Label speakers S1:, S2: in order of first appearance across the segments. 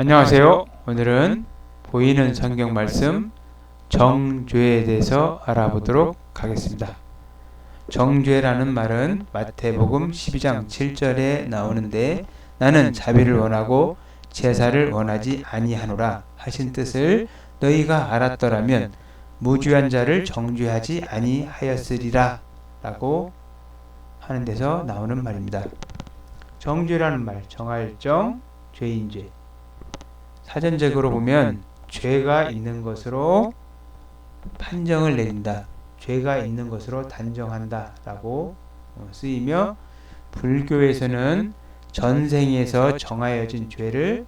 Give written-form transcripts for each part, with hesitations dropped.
S1: 안녕하세요. 오늘은 보이는 성경 말씀 정죄에 대해서 알아보도록 하겠습니다. 정죄라는 말은 마태복음 12장 7절에 나오는데 나는 자비를 원하고 제사를 원하지 아니하노라 하신 뜻을 너희가 알았더라면 무죄한 자를 정죄하지 아니하였으리라 라고 하는 데서 나오는 말입니다. 정죄라는 말, 정할 정, 죄인죄. 사전적으로 보면 죄가 있는 것으로 판정을 내린다. 죄가 있는 것으로 단정한다 라고 쓰이며 불교에서는 전생에서 정하여진 죄를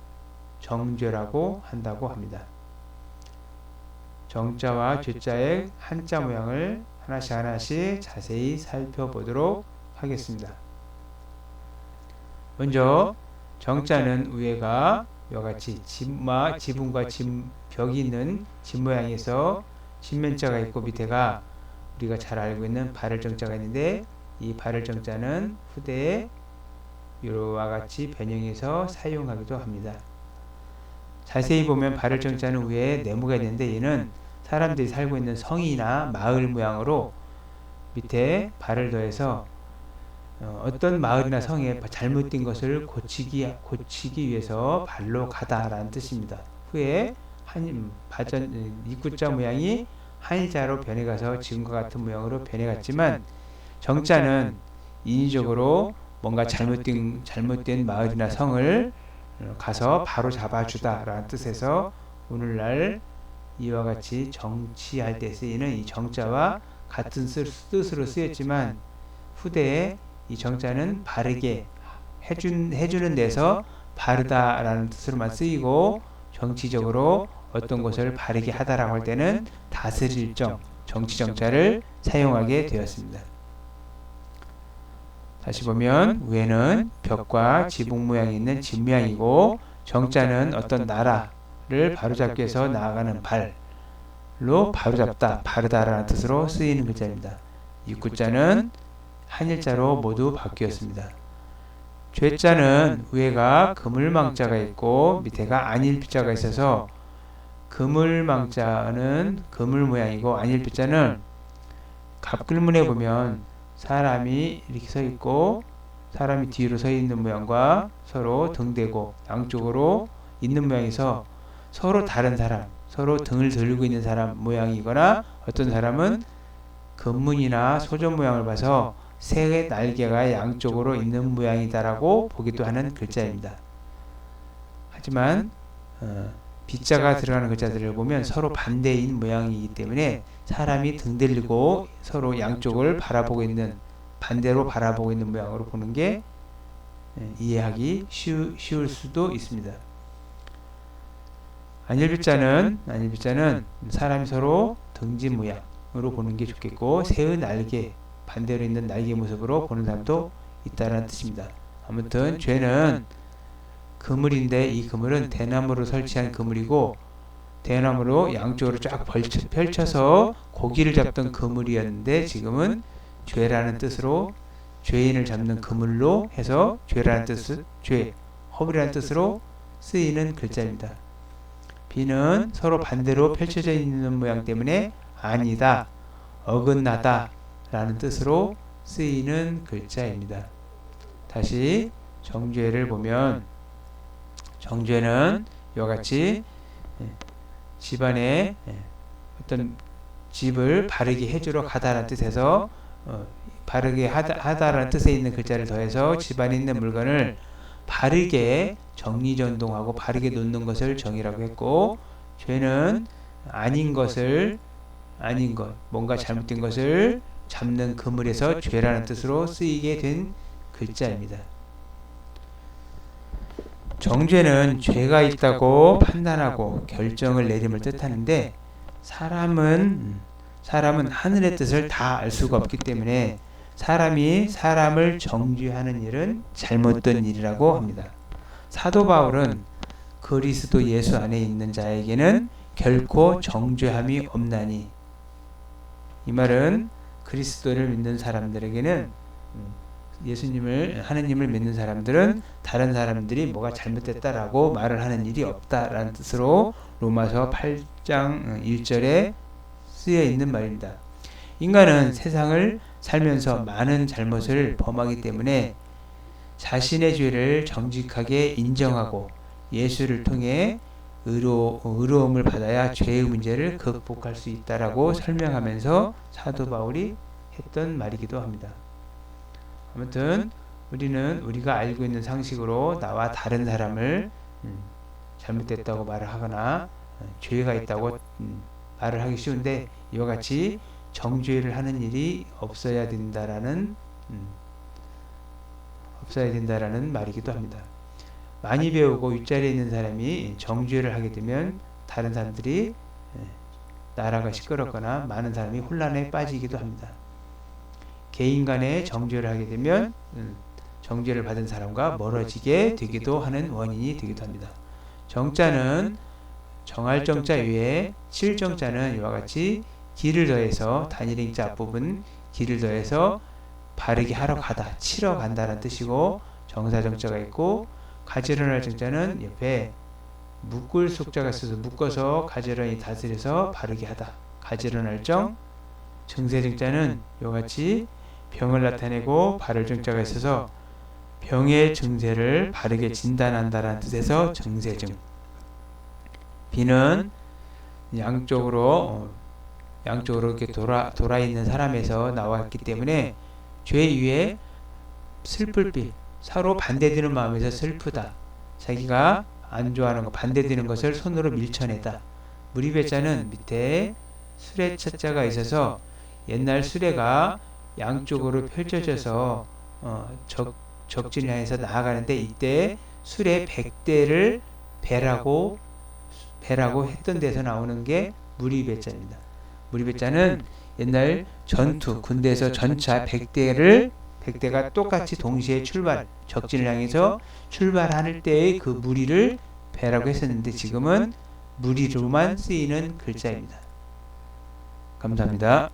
S1: 정죄라고 한다고 합니다. 정자와 죄자의 한자 모양을 하나씩 자세히 살펴보도록 하겠습니다. 먼저 정자는 위에가 이와 같이 지붕과 벽이 있는 집 모양에서 집면자가 있고 밑에가 우리가 잘 알고 있는 발을정자가 있는데 이 발을정자는 후대에 이와 같이 변형해서 사용하기도 합니다. 자세히 보면 발을정자는 위에 네모가 있는데 얘는 사람들이 살고 있는 성이나 마을 모양으로 밑에 발을 더해서 어떤 마을이나 성에 잘못된 것을 고치기 위해서 발로 가다라는 뜻입니다. 후에 입구자 모양이 한자로 변해가서 지금과 같은 모양으로 변해갔지만 정자는 인위적으로 뭔가 잘못된 마을이나 성을 가서 바로 잡아주다라는 뜻에서 오늘날 이와 같이 정치할 때 쓰이는 이 정자와 같은 뜻으로 쓰였지만 후대에 이 정자는 바르게 해주는 데서 바르다라는 뜻으로만 쓰이고 정치적으로 어떤 것을 바르게 하다라고 할 때는 다스릴 정, 정치 정자를 사용하게 되었습니다. 다시 보면 위에는 벽과 지붕 모양이 있는 집 모양이고 정자는 어떤 나라를 바로잡기 위해서 나아가는 발로 바로잡다, 바르다라는 뜻으로 쓰이는 글자입니다. 입구자는 한일자로 모두 바뀌었습니다. 죄자는 위에가 그물망자가 있고 밑에가 안일비자가 있어서 그물망자는 그물 모양이고 안일비자는 갑글문에 보면 사람이 이렇게 서 있고 사람이 뒤로 서 있는 모양과 서로 등대고 양쪽으로 있는 모양에서 서로 다른 사람, 서로 등을 들고 있는 사람 모양이거나 어떤 사람은 금문이나 소전 모양을 봐서 새 날개가 양쪽으로 있는 모양이다라고 보기도 하는 글자입니다. 하지만 비자가 들어가는 글자들을 보면 서로 반대인 모양이기 때문에 사람이 등 들고 서로 양쪽을 바라보고 있는 반대로 바라보고 있는 모양으로 보는 게 이해하기 쉬울 수도 있습니다. 안일비자는 사람이 서로 등진 모양으로 보는 게 좋겠고 새의 날개 반대로 있는 날개 모습으로 보는 사람도 있다는 뜻입니다. 아무튼 죄는 그물인데 이 그물은 대나무로 설치한 그물이고 대나무로 양쪽으로 쫙 펼쳐서 고기를 잡던 그물이었는데 지금은 죄라는 뜻으로 죄인을 잡는 그물로 해서 죄라는 뜻, 허물이라는 뜻으로 쓰이는 글자입니다. 비는 서로 반대로 펼쳐져 있는 모양 때문에 아니다, 어긋나다 라는 뜻으로 쓰이는 글자입니다. 다시 정죄를 보면 정죄는 이와 같이 집안에 어떤 집을 바르게 해주러 가다라는 뜻에서 바르게 하다라는 뜻에 있는 글자를 더해서 집안에 있는 물건을 바르게 정리전동하고 바르게 놓는 것을 정이라고 했고 죄는 아닌 것, 뭔가 잘못된 것을 잡는 그물에서 죄라는 뜻으로 쓰이게 된 글자입니다. 정죄는 죄가 있다고 판단하고 결정을 내림을 뜻하는데 사람은 하늘의 뜻을 다 알 수가 없기 때문에 사람이 사람을 정죄하는 일은 잘못된 일이라고 합니다. 사도 바울은 그리스도 예수 안에 있는 자에게는 결코 정죄함이 없나니, 이 말은 그리스도를 믿는 사람들에게는 하느님을 믿는 사람들은 다른 사람들이 뭐가 잘못됐다라고 말을 하는 일이 없다라는 뜻으로 로마서 8장 1절에 쓰여 있는 말입니다. 인간은 세상을 살면서 많은 잘못을 범하기 때문에 자신의 죄를 정직하게 인정하고 예수를 통해 의로움을 받아야 죄의 문제를 극복할 수 있다라고 설명하면서 사도 바울이 했던 말이기도 합니다. 아무튼 우리가 알고 있는 상식으로 나와 다른 사람을 잘못됐다고 말을 하거나 죄가 있다고 말을 하기 쉬운데, 이와 같이 정죄를 하는 일이 없어야 된다라는 말이기도 합니다. 많이 배우고 윗자리에 있는 사람이 정죄를 하게 되면 다른 사람들이 나라가 시끄럽거나 많은 사람이 혼란에 빠지기도 합니다. 개인 간에 정죄를 하게 되면 정죄를 받은 사람과 멀어지게 되기도 하는 원인이 되기도 합니다. 정자는 정할 정자 외에 칠 정자는 이와 같이 기를 더해서 단일행자 앞부분 기를 더해서 바르게 하러 가다, 치러 간다는 뜻이고, 정사정자가 있고, 가지런할 정자는 옆에 묶을 속자가 있어서 묶어서 가지런히 다스려서 바르게 하다, 가지런할 정. 증세정자는 이와 같이 병을 나타내고 바를 정자가 있어서 병의 증세를 바르게 진단한다는 뜻에서 증세증. 비는 양쪽으로 이렇게 돌아 있는 사람에서 나왔기 때문에 죄 위에 슬플 빛, 서로 반대되는 마음에서 슬프다, 자기가 안 좋아하는 거, 반대되는 것을 손으로 밀쳐내다. 무리배자는 밑에 수레차자가 있어서 옛날 수레가 양쪽으로 펼쳐져서 적진을 향해서 나아가는데, 이때 수레 100대를 배라고 했던 데서 나오는 게 무리배자입니다. 무리배자는 옛날 전투, 군대에서 전차 100대가 똑같이 동시에 적진을 향해서 출발할 때의 그 무리를 배라고 했었는데, 지금은 무리로만 쓰이는 글자입니다. 감사합니다.